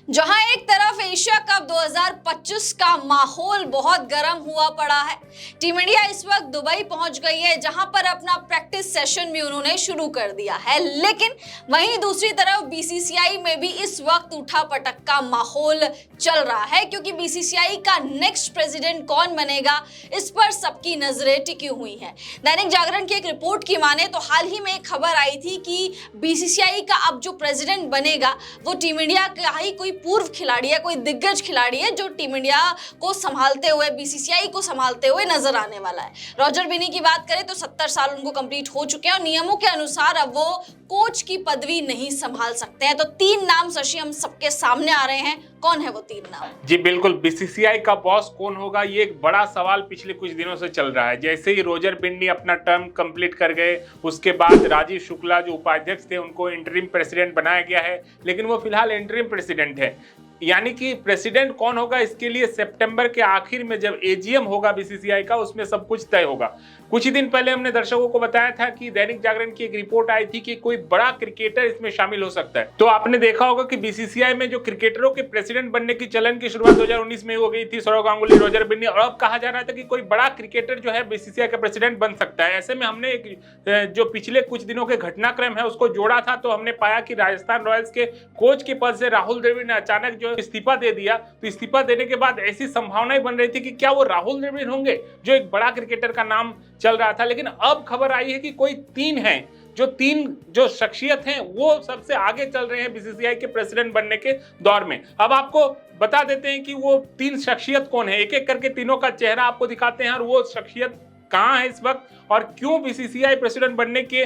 जहां एक तरफ एशिया कप 2025 का माहौल बहुत गर्म हुआ पड़ा है। टीम इंडिया इस वक्त दुबई पहुंच गई है, जहां पर अपना प्रैक्टिस सेशन भी उन्होंने शुरू कर दिया है। लेकिन वहीं दूसरी तरफ बीसीसीआई में भी इस वक्त उठा पटक का माहौल चल रहा है, क्योंकि बीसीसीआई का नेक्स्ट प्रेसिडेंट कौन बनेगा, इस पर सबकी नजरें टिकी हुई हैं। दैनिक जागरण की एक रिपोर्ट की माने तो हाल ही में एक खबर आई थी कि बीसीसीआई का अब जो प्रेसिडेंट बनेगा वो टीम इंडिया का ही कोई पूर्व खिलाड़ी है, कोई दिग्गज खिलाड़ी है जो टीम इंडिया को संभालते हुए, बीसीसीआई को संभालते हुए नजर आने वाला है। रॉजर बिन्नी की बात करें तो 70 साल उनको कंप्लीट हो चुके हैं और नियमों के अनुसार अब वो कोच की पदवी नहीं संभाल सकते हैं। तो 3 नाम शशि हम सबके सामने आ रहे हैं। कौन है वो 3 नाम? जी बिल्कुल, बीसीसीआई का बॉस कौन होगा, ये एक बड़ा सवाल पिछले कुछ दिनों से चल रहा है। जैसे ही रोजर बिन्नी अपना टर्म कंप्लीट कर गए, उसके बाद राजीव शुक्ला जो उपाध्यक्ष थे उनको इंटरिम प्रेसिडेंट बनाया गया है, लेकिन वो फिलहाल इंटरिम प्रेसिडेंट है। यानी कि प्रेसिडेंट कौन होगा, इसके लिए सितंबर के आखिर में जब एजीएम होगा बीसीसीआई का, उसमें सब कुछ तय होगा। कुछ ही दिन पहले हमने दर्शकों को बताया था कि दैनिक जागरण की एक रिपोर्ट आई थी कि कोई बड़ा क्रिकेटर इसमें शामिल हो सकता है। तो आपने देखा होगा कि बीसीसीआई में जो क्रिकेटरों के प्रेसिडेंट बनने की चलन की शुरुआत 2019 में हो गई थी, सौरव गांगुली, रोजर बिन्नी, और अब कहा जा रहा था कि कोई बड़ा क्रिकेटर जो है बीसीसीआई का प्रेसिडेंट बन सकता है। ऐसे में हमने एक जो पिछले कुछ दिनों के घटनाक्रम है उसको जोड़ा था, तो हमने पाया कि राजस्थान रॉयल्स के कोच के पद से राहुल द्रविड़ ने अचानक जो इस्तीफा दे दिया। तो इस्तीफा देने के बाद ऐसी संभावनाएं बन रही थी कि क्या वो राहुल द्रविड़ होंगे, जो एक बड़ा क्रिकेटर का नाम चल रहा था। लेकिन अब खबर आई है कि कोई 3 हैं, जो शख्सियत हैं वो सबसे आगे चल रहे हैं बीसीसीआई के प्रेसिडेंट बनने के दौर में। अब आपको बता देते हैं कि वो 3 शख्सियत कौन है। एक एक करके तीनों का चेहरा आपको दिखाते हैं और वो शख्सियत कहां है इस वक्त और क्यों बीसीसीआई प्रेसिडेंट बनने के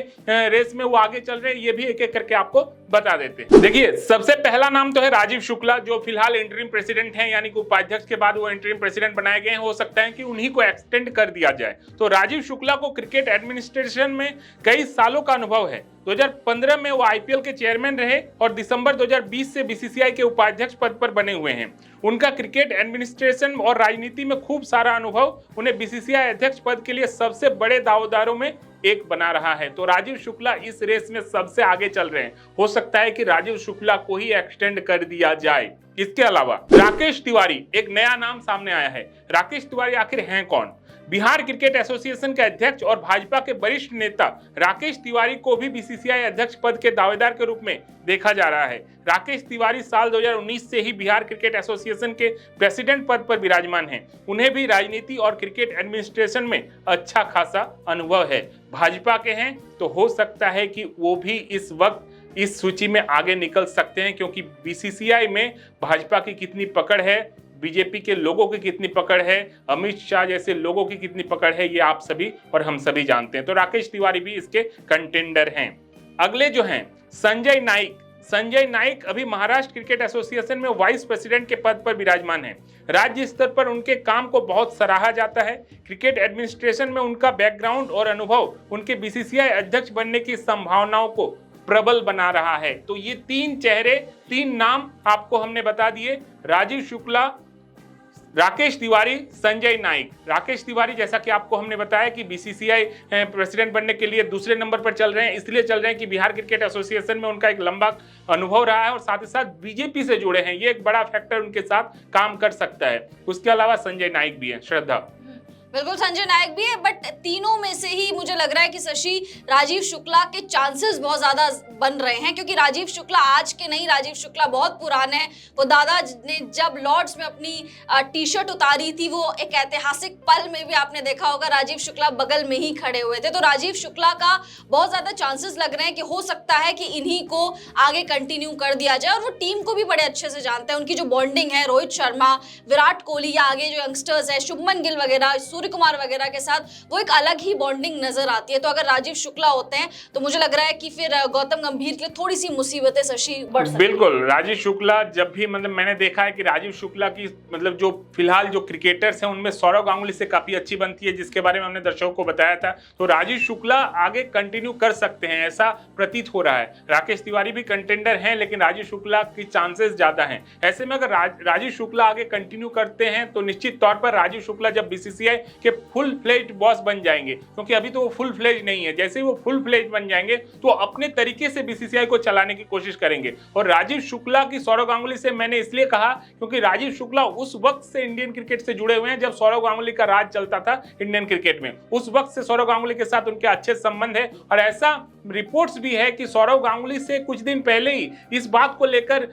रेस में वो आगे चल रहे हैं, ये भी एक एक करके आपको बता देते हैं। देखिए, सबसे पहला नाम तो है राजीव शुक्ला, जो फिलहाल इंटरिम प्रेसिडेंट हैं, यानी कि उपाध्यक्ष के बाद वो इंटरिम प्रेसिडेंट बनाए गए हैं। हो सकता है कि उन्हीं को एक्सटेंड कर दिया जाए। तो राजीव शुक्ला को क्रिकेट एडमिनिस्ट्रेशन में कई सालों का अनुभव है। 2015 में वो आईपीएल के चेयरमैन रहे और दिसंबर 2020 से बीसीसीआई के उपाध्यक्ष पद पर बने हुए हैं। उनका क्रिकेट एडमिनिस्ट्रेशन और राजनीति में खूब सारा अनुभव उन्हें बीसीसीआई अध्यक्ष पद के लिए सबसे बड़े दावेदारों में एक बना रहा है। तो राजीव शुक्ला इस रेस में सबसे आगे चल रहे हैं। हो सकता है कि राजीव शुक्ला को ही एक्सटेंड कर दिया जाए। इसके अलावा राकेश तिवारी, एक नया नाम सामने आया है। राकेश तिवारी आखिर हैं कौन? बिहार क्रिकेट एसोसिएशन के अध्यक्ष और भाजपा के वरिष्ठ नेता राकेश तिवारी को भी बीसीसीआई अध्यक्ष पद के दावेदार के रूप में देखा जा रहा है। राकेश तिवारी साल 2019 से ही बिहार क्रिकेट एसोसिएशन के प्रेसिडेंट पद पर विराजमान हैं। उन्हें भी राजनीति और क्रिकेट एडमिनिस्ट्रेशन में अच्छा खासा अनुभव है। भाजपा के हैं, तो हो सकता है कि वो भी इस वक्त इस सूची में आगे निकल सकते हैं, क्योंकि बीसीसीआई में भाजपा की कितनी पकड़ है, बीजेपी के लोगों की कितनी पकड़ है, अमित शाह जैसे लोगों की कितनी पकड़ है, ये आप सभी और हम सभी जानते हैं। तो राकेश तिवारी भी इसके कंटेंडर हैं। अगले जो हैं संजय नाइक। संजय नाइक अभी महाराष्ट्र क्रिकेट एसोसिएशन में वाइस प्रेसिडेंट के पद पर विराजमान हैं। राज्य स्तर पर उनके काम को बहुत सराहा जाता है। क्रिकेट एडमिनिस्ट्रेशन में उनका बैकग्राउंड और अनुभव उनके बीसीसीआई अध्यक्ष बनने की संभावनाओं को प्रबल बना रहा है। तो ये 3 चेहरे, 3 नाम आपको हमने बता दिए, राजीव शुक्ला, राकेश तिवारी, संजय नाइक। राकेश तिवारी, जैसा कि आपको हमने बताया कि बीसीसीआई प्रेसिडेंट बनने के लिए दूसरे नंबर पर चल रहे हैं, इसलिए चल रहे हैं कि बिहार क्रिकेट एसोसिएशन में उनका एक लंबा अनुभव रहा है और साथ ही साथ बीजेपी से जुड़े हैं। ये एक बड़ा फैक्टर उनके साथ काम कर सकता है। उसके अलावा संजय नाइक भी है। श्रद्धा? बिल्कुल, संजय नायक भी है, बट तीनों में से ही मुझे लग रहा है कि शशि राजीव शुक्ला के चांसेस बहुत ज्यादा बन रहे हैं, क्योंकि राजीव शुक्ला आज के नहीं, राजीव शुक्ला बहुत पुराने हैं। वो दादा ने जब लॉर्ड्स में अपनी टी शर्ट उतारी थी, वो एक ऐतिहासिक पल में भी आपने देखा होगा राजीव शुक्ला बगल में ही खड़े हुए थे। तो राजीव शुक्ला का बहुत ज्यादा चांसेस लग रहे हैं कि हो सकता है कि इन्हीं को आगे कंटिन्यू कर दिया जाए। और वो टीम को भी बड़े अच्छे से जानते हैं, उनकी जो बॉन्डिंग है रोहित शर्मा, विराट कोहली या आगे जो यंगस्टर्स है शुभमन गिल वगैरह, सूर्य कुमार वगैरह के साथ वो एक अलग ही बॉन्डिंग नजर आती है। तो अगर राजीव शुक्ला होते हैं तो मुझे लग रहा है कि फिर गौतम गंभीर के लिए थोड़ी सी मुसीबतें शशि बढ़ सकती हैं। बिल्कुल, राजीव शुक्ला जब भी मैंने देखा है कि राजीव शुक्ला की जो फिलहाल जो क्रिकेटर्स हैं उनमें सौरव गांगुली से काफी अच्छी बनती है, जिसके बारे में हमने दर्शकों को बताया था। तो राजीव शुक्ला आगे कंटिन्यू कर सकते हैं, ऐसा प्रतीत हो रहा है। राकेश तिवारी भी कंटेंडर हैं, लेकिन राजीव शुक्ला की चांसेस ज्यादा हैं। ऐसे में अगर राजीव शुक्ला आगे कंटिन्यू करते हैं तो निश्चित तौर पर राजीव शुक्ला जब बीसीसीआई कि फुल फ्लेज बॉस बन जाएंगे, क्योंकि अभी तो वो फुल फ्लेज नहीं है। जैसे ही वो फुल फ्लेज बन जाएंगे तो अपने तरीके से बीसीसीआई को चलाने की कोशिश करेंगे। और राजीव शुक्ला की सौरव गांगुली से मैंने इसलिए कहा क्योंकि राजीव शुक्ला उस वक्त से इंडियन क्रिकेट से जुड़े हुए हैं जब सौरव गांगुली का राज चलता था इंडियन क्रिकेट में। उस वक्त से सौरव गांगुली के साथ उनके अच्छे संबंध है और ऐसा रिपोर्ट्स भी है कि सौरव गांगुली से कुछ दिन पहले ही इस बात को लेकर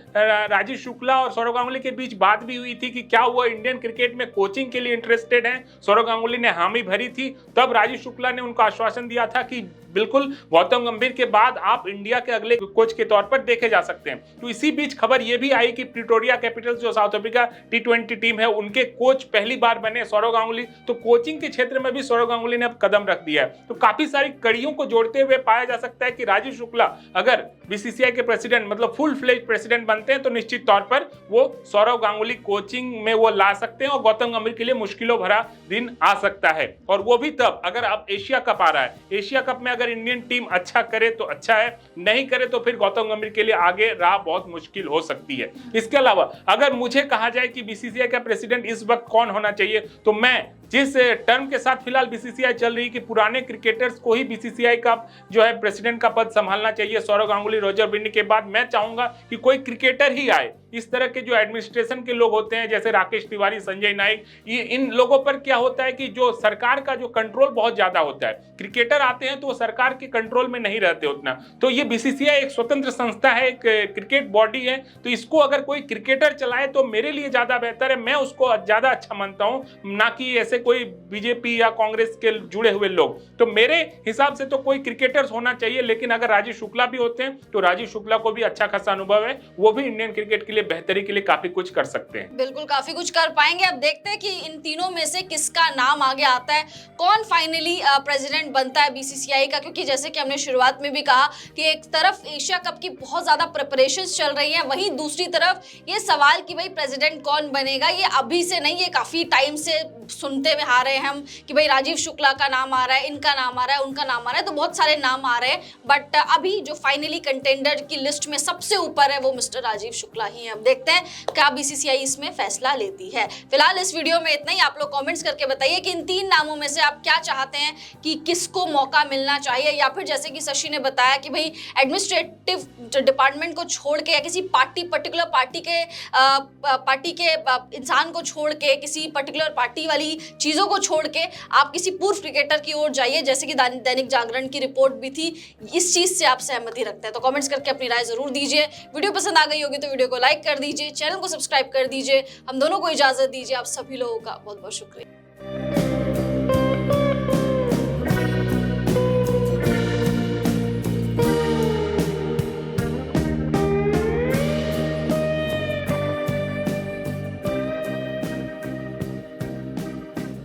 राजीव शुक्ला और सौरव गांगुली के बीच बात भी हुई थी कि क्या वो इंडियन क्रिकेट में कोचिंग के लिए इंटरेस्टेड हैं। सौरव गांगुली ने हामी भरी थी। तब राजीव शुक्ला ने उनको आश्वासन दिया था कि बिल्कुल गौतम गंभीर के बाद आप इंडिया के अगले कोच के तौर पर देखे जा सकते हैं। तो इसी बीच खबर यह भी आई कि प्रिटोरिया कैपिटल्स जो साउथ अफ्रीका T20 टीम है उनके कोच पहली बार बने सौरव गांगुली। तो कोचिंग के क्षेत्र में भी सौरव गांगुली ने अब कदम रख दिया है। तो काफी सारी कड़ियों को जोड़ते हुए पाया जा सकता है कि राजीव शुक्ला अगर बीसीसीआई के प्रेसिडेंट मतलब फुल फ्लेज प्रेसिडेंट बनते हैं तो निश्चित तौर पर वो सौरव गांगुली कोचिंग में वो ला सकते हैं और गौतम गंभीर के लिए मुश्किलों भरा दिन आ सकता है। और वो भी तब अगर अब एशिया कप आ रहा है, एशिया कप में अगर इंडियन टीम अच्छा करे तो अच्छा है, नहीं करे तो फिर गौतम गंभीर के लिए आगे राह बहुत मुश्किल हो सकती है। इसके अलावा अगर मुझे कहा जाए कि बीसीसीआई का प्रेसिडेंट इस वक्त कौन होना चाहिए तो मैं जिस टर्म के साथ फिलहाल बीसीसीआई चल रही कि पुराने क्रिकेटर्स को ही बीसीसीआई का जो है प्रेसिडेंट का पद संभालना चाहिए, सौरव गांगुली रोजर बिन्नी के बाद मैं चाहूंगा कि कोई क्रिकेटर ही आए। इस तरह के जो एडमिनिस्ट्रेशन के लोग होते हैं जैसे राकेश तिवारी, संजय नाइक, ये इन लोगों पर क्या होता है कि जो सरकार का जो कंट्रोल बहुत ज्यादा होता है। क्रिकेटर आते हैं तो वो सरकार के कंट्रोल में नहीं रहते उतना। तो ये बीसीसीआई एक स्वतंत्र संस्था है, एक क्रिकेट बॉडी है, तो इसको अगर कोई क्रिकेटर चलाए तो मेरे लिए ज्यादा बेहतर है। मैं उसको ज्यादा अच्छा मानता हूं, ना कि ऐसे कोई बीजेपी या कांग्रेस के जुड़े हुए लोग। तो मेरे हिसाब से तो कोई क्रिकेटर्स होना चाहिए, लेकिन अगर राजीव शुक्ला भी होते हैं तो राजीव शुक्ला को भी अच्छा खासा अनुभव है, वो भी इंडियन क्रिकेट के लिए बेहतरी के लिए काफी कुछ कर सकते हैं। बिल्कुल काफी कुछ कर पाएंगे। अब देखते हैं कि इन तीनों में से किसका नाम आगे आता है, कौन फाइनली प्रेसिडेंट बनता है बीसीसीआई का। क्योंकि जैसे कि हमने शुरुआत में भी कहा कि एक तरफ एशिया कप की बहुत ज्यादा प्रिपरेशंस चल रही है, वहीं दूसरी तरफ ये सवाल कि भाई प्रेसिडेंट कौन बनेगा, ये अभी से नहीं, ये काफी टाइम से सुनते हुए आ रहे हैं हम कि भाई राजीव शुक्ला का नाम आ रहा है, इनका नाम आ रहा है, उनका नाम आ रहा है, तो बहुत सारे नाम आ रहे हैं। बट अभी जो फाइनली कंटेंडर की लिस्ट में सबसे ऊपर है वो मिस्टर राजीव शुक्ला ही है। अब देखते हैं क्या बीसीसीआई इसमें फैसला लेती है। फिलहाल इस वीडियो में इतना ही। आप लोग कमेंट्स करके बताइए कि इन तीन नामों में से आप क्या चाहते हैं कि किसको मौका मिलना चाहिए, या फिर जैसे कि शशि ने बताया कि भाई एडमिनिस्ट्रेटिव डिपार्टमेंट को छोड़ के या किसी पर्टिकुलर पार्टी के इंसान को छोड़ के, किसी पर्टिकुलर पार्टी वाली चीजों को छोड़ के आप किसी पूर्व क्रिकेटर की ओर जाइए, जैसे कि दैनिक जागरण की रिपोर्ट भी थी। इस चीज से आप सहमति रखते हैं तो कमेंट्स करके अपनी राय जरूर दीजिए। वीडियो पसंद आ गई होगी तो वीडियो को लाइक कर दीजिए, चैनल को सब्सक्राइब कर दीजिए। हम दोनों को इजाजत दीजिए। आप सभी लोगों का बहुत बहुत शुक्रिया।